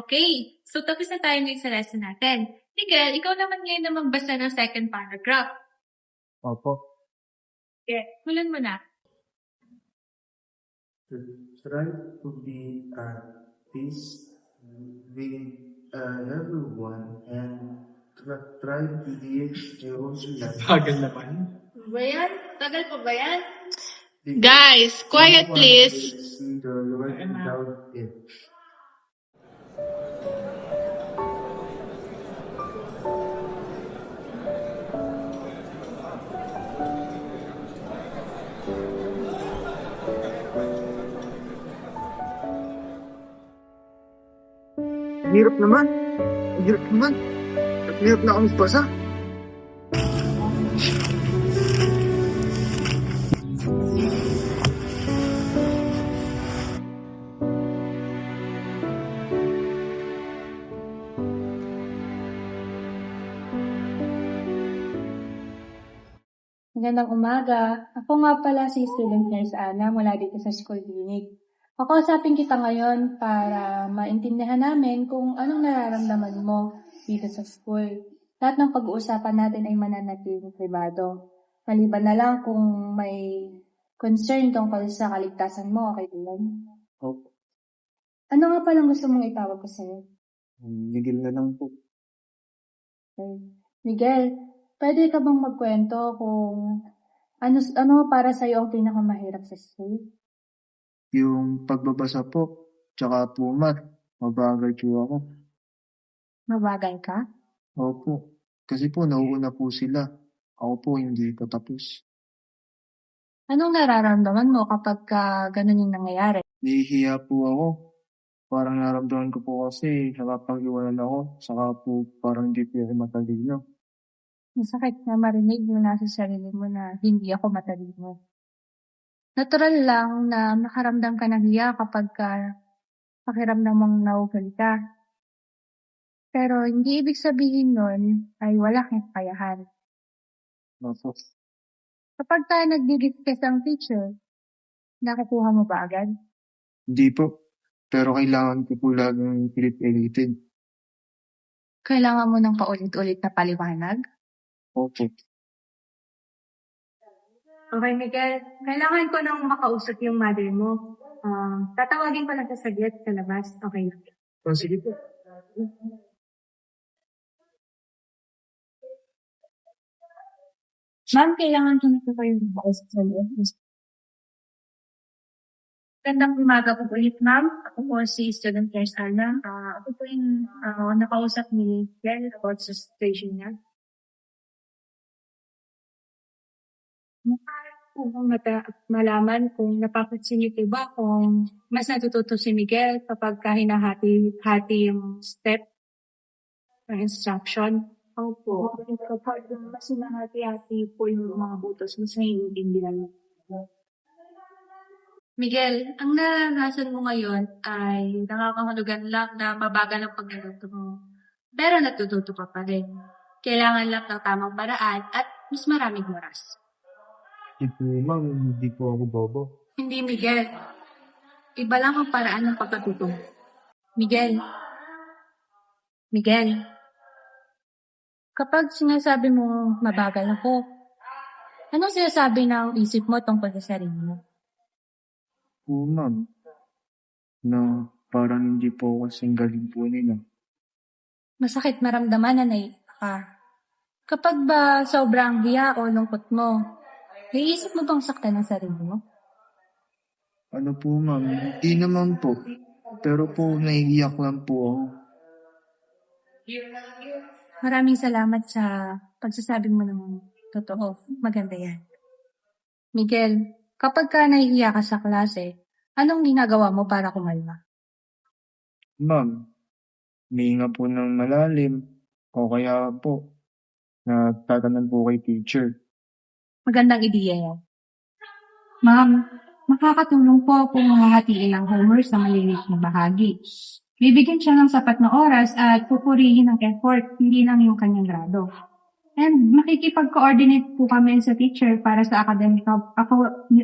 Okay, so tapos na tayo ngayon sa lesson natin. Miguel, ikaw naman ngayon na magbasa ng second paragraph. Opo. Okay, mulan mo na. Try to be at peace with everyone and try to live your life. Bagal naman. Ba yan? Tagal pa ba yan? Guys, quiet No one please. will see the Lord without it. Hirap naman. Hirap naman. Hirap na akong basa. Magandang umaga. Ako nga pala si Student Nurse Ana mula dito sa School Clinic. Kakausapin kita ngayon para maintindihan namin kung anong nararamdaman mo dito sa school. Lahat ng pag-uusapan natin ay mananatiling pribado. Maliban na lang kung may concern tungkol sa kaligtasan mo, okay din. Opo. Ano nga palang gusto mong itawag ko sa'yo? Miguel na lang po. Okay. Miguel, pwede ka bang magkwento kung ano para sa'yo ang pinakamahirap sa school? Yung pagbabasa po, tsaka po math, mabagal po ako. Mabagal ka? Opo. Kasi po, nauuna po sila. Ako po, hindi pa tapos. Anong nararamdaman mo kapag ganun yung nangyayari? Nahihiya po ako. Parang naramdaman ko po kasi nakapag-iwanan ako. Saka po parang hindi po ako matalino. Masakit na marinig mo na sa sarili mo na hindi ako matalino. Natural lang na makaramdam ka ng hiya kapag pakiramdam mong naugali ka. Pero hindi ibig sabihin nun ay wala kang kakayahan. Opo. Kapag nagdi-discuss ang teacher, nakukuha mo ba agad? Hindi po. Pero kailangan ko po laging pilit-pilitin. Kailangan mo ng paulit-ulit na paliwanag? Opo. Okay, Miguel. Kailangan ko nang makausap yung mother mo. Tatawagin ko lang sa saglit sa labas. Okay. Oh, sige po. Ma'am, kailangan ko na po kayong makausap sa loob. Gandang umaga po ulit, ma'am. Ako po si Student Nurse Ana. Ako po yung nakausap ni Miguel about sa situation niya. Mukha po bang malaman kung napapansin niyo ba kung mas natututo si Miguel kapag hinahati-hati yung step ng instruction? Opo. Kapag mas hinahati-hati po yung mga butos, mas naiintindihan mo. Miguel, ang naranasan mo ngayon ay nakakahulugan lang na mabagal ang pagluluto mo. Pero natututo ka pa rin. Kailangan lang ng tamang paraan at mas maraming oras. Hindi po, ma'am. Hindi po ako bobo. Hindi, Miguel. Iba lang ang paraan ng pagkatuto. Miguel. Miguel. Kapag sinasabi mo mabagal ako, anong sinasabi ng isip mo tungkol sa sarili mo? Po, ma'am. Na parang hindi po ako kasing galing po nila. Masakit maramdaman na naiiyak ka. Kapag ba sobrang hiya o lungkot mo, naiisip mo bang saktan ang sarili mo? Ano po, ma'am? Hindi naman po. Pero po, naiiyak lang po ako. Maraming salamat sa pagsasabi mo ng totoo. Maganda yan. Miguel, kapag nahihiya ka sa klase, anong ginagawa mo para kumalma? Ma'am, huminga po ng malalim. O kaya po, nagtatanong po kay teacher. Magandang ideya yan. Ma'am, makakatulong po kung hahatiin ang homework sa maliliit na bahagi. Bibigyan siya ng sapat na oras at pupurihin ang effort, hindi lang yung kanyang grado. And makikipag-coordinate po kami sa teacher para sa academic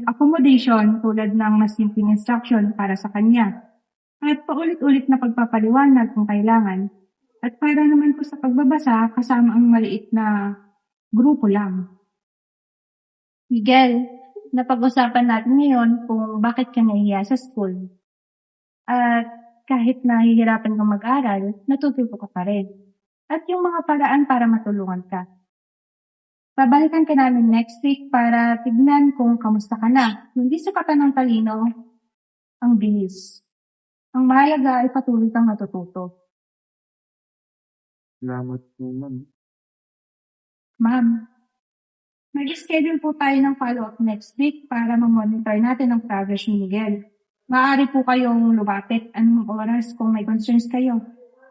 accommodation tulad ng mas simpleng instruction para sa kanya. at paulit-ulit na pagpapaliwanag kung kailangan. At para naman po sa pagbabasa, kasama ang maliit na grupo lang. Miguel, napag-usapan natin ngayon kung bakit ka nahihiya sa school. At kahit nahihirapan kang mag-aral, natututo ka pa rin. At yung mga paraan para matulungan ka. Babalikan ka namin next week para tignan kung kamusta ka na. Hindi sapat ng talino, ang bilis. Ang mahalaga ay patuloy kang natututo. Salamat po, ma'am. Ma'am, mag-schedule po tayo ng follow-up next week para ma-monitor natin ang progress ni Miguel. Maaari po kayong lumapit anumang oras kung may concerns kayo.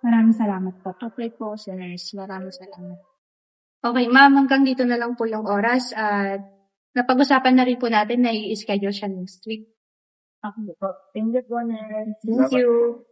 Maraming salamat po. Okay po, Sir Nurse. Maraming salamat. Okay, ma'am, hanggang dito na lang po yung oras at napag-usapan na rin po natin na i-schedule siya next week. Okay po. Thank you po, Nurse. Thank you.